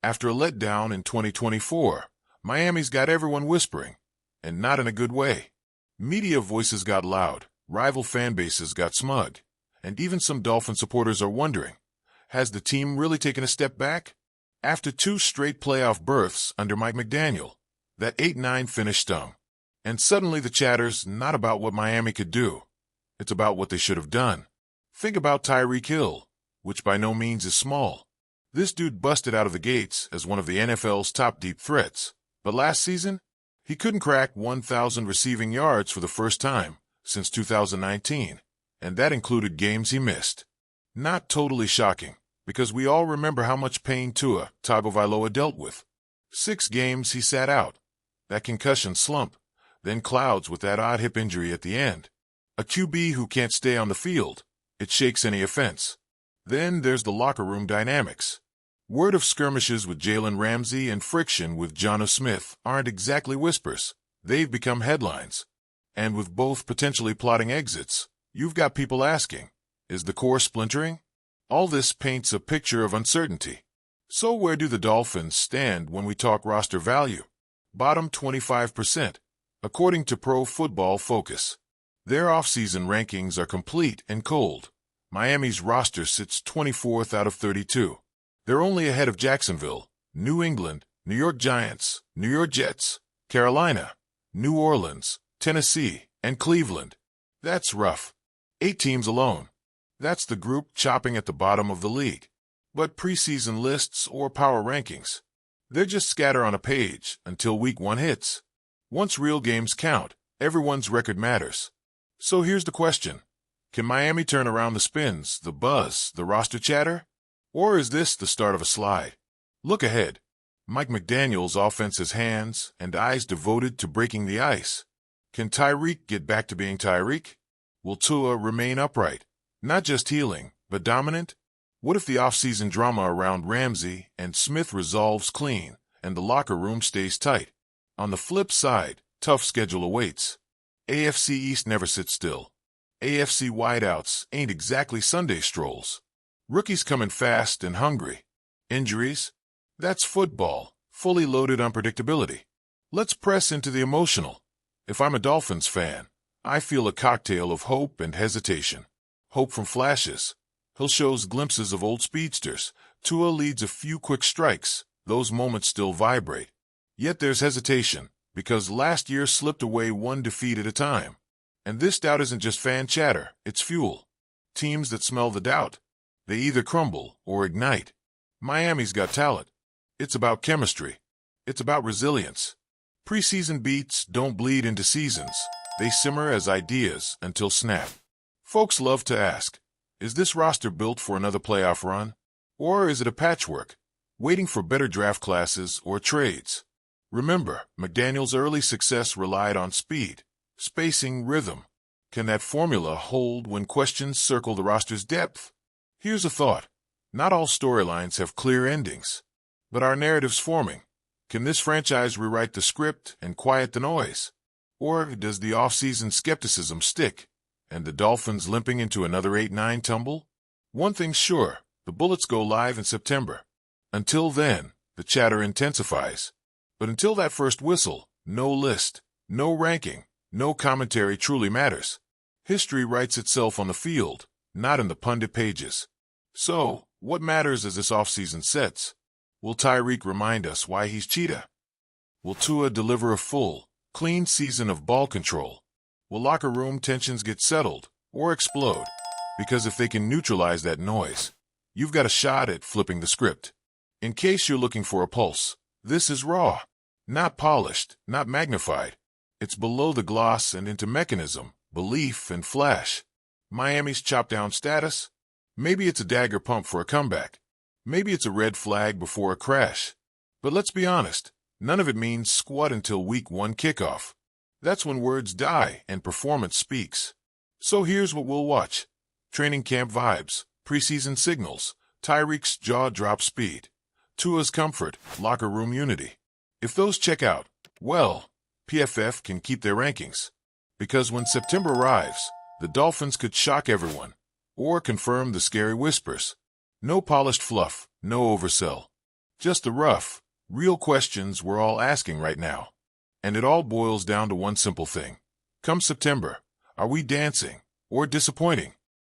After a letdown in 2024, Miami's got everyone whispering, and not in a good way. Media voices got loud, rival fan bases got smug, and even some Dolphin supporters are wondering, has the team really taken a step back? After 2 straight playoff berths under Mike McDaniel, that 8-9 finish stung. And suddenly the chatter's not about what Miami could do. It's about what they should have done. Think about Tyreek Hill, which by no means is small. This dude busted out of the gates as one of the NFL's top deep threats. But last season, he couldn't crack 1,000 receiving yards for the first time since 2019, and that included games he missed. Not totally shocking, because we all remember how much pain Tua Tagovailoa dealt with. 6 games he sat out. That concussion slump, then clouds with that odd hip injury at the end. A QB who can't stay on the field, it shakes any offense. Then there's the locker room dynamics. Word of skirmishes with Jalen Ramsey and friction with Jonnu Smith aren't exactly whispers. They've become headlines. And with both potentially plotting exits, you've got people asking, is the core splintering? All this paints a picture of uncertainty. So where do the Dolphins stand when we talk roster value? Bottom 25%, according to Pro Football Focus. Their offseason rankings are complete and cold. Miami's roster sits 24th out of 32. They're only ahead of Jacksonville, New England, New York Giants, New York Jets, Carolina, New Orleans, Tennessee, and Cleveland. That's rough. 8 teams alone. That's the group chopping at the bottom of the league. But preseason lists or power rankings, they're just scatter on a page until week 1 hits. Once real games count, everyone's record matters. So here's the question. Can Miami turn around the spins, the buzz, the roster chatter? Or is this the start of a slide? Look ahead. Mike McDaniel's offense has hands and eyes devoted to breaking the ice. Can Tyreek get back to being Tyreek? Will Tua remain upright? Not just healing, but dominant? What if the offseason drama around Ramsey and Smith resolves clean and the locker room stays tight? On the flip side, tough schedule awaits. AFC East never sits still. AFC wideouts ain't exactly Sunday strolls. Rookies coming fast and hungry. Injuries? That's football, fully loaded unpredictability. Let's press into the emotional. If I'm a Dolphins fan, I feel a cocktail of hope and hesitation. Hope from flashes. Hill shows glimpses of old speedsters. Tua leads a few quick strikes. Those moments still vibrate. Yet there's hesitation, because last year slipped away 1 defeat at a time. And this doubt isn't just fan chatter, it's fuel. Teams that smell the doubt, they either crumble or ignite. Miami's got talent. It's about chemistry. It's about resilience. Preseason beats don't bleed into seasons. They simmer as ideas until snap. Folks love to ask, is this roster built for another playoff run? Or is it a patchwork, waiting for better draft classes or trades? Remember, McDaniel's early success relied on speed, spacing, rhythm. Can that formula hold when questions circle the roster's depth? Here's a thought. Not all storylines have clear endings. But our narrative's forming. Can this franchise rewrite the script and quiet the noise? Or does the offseason skepticism stick, and the Dolphins limping into another 8-9 tumble? One thing's sure, the Bullets go live in September. Until then, the chatter intensifies. But until that first whistle, no list, no ranking, no commentary truly matters. History writes itself on the field, not in the pundit pages. So, what matters as this offseason sets? Will Tyreek remind us why he's cheetah? Will Tua deliver a full, clean season of ball control? Will locker room tensions get settled or explode? Because if they can neutralize that noise, you've got a shot at flipping the script. In case you're looking for a pulse, this is raw, not polished, not magnified. It's below the gloss and into mechanism, belief, and flash. Miami's chop-down status? Maybe it's a dagger pump for a comeback. Maybe it's a red flag before a crash. But let's be honest, none of it means squat until week 1 kickoff. That's when words die and performance speaks. So here's what we'll watch. Training camp vibes, preseason signals, Tyreek's jaw-drop speed, Tua's comfort, locker room unity. If those check out, well, PFF can keep their rankings. Because when September arrives, the Dolphins could shock everyone, or confirm the scary whispers. No polished fluff, no oversell. Just the rough, real questions we're all asking right now. And it all boils down to one simple thing. Come September, are we dancing or disappointing?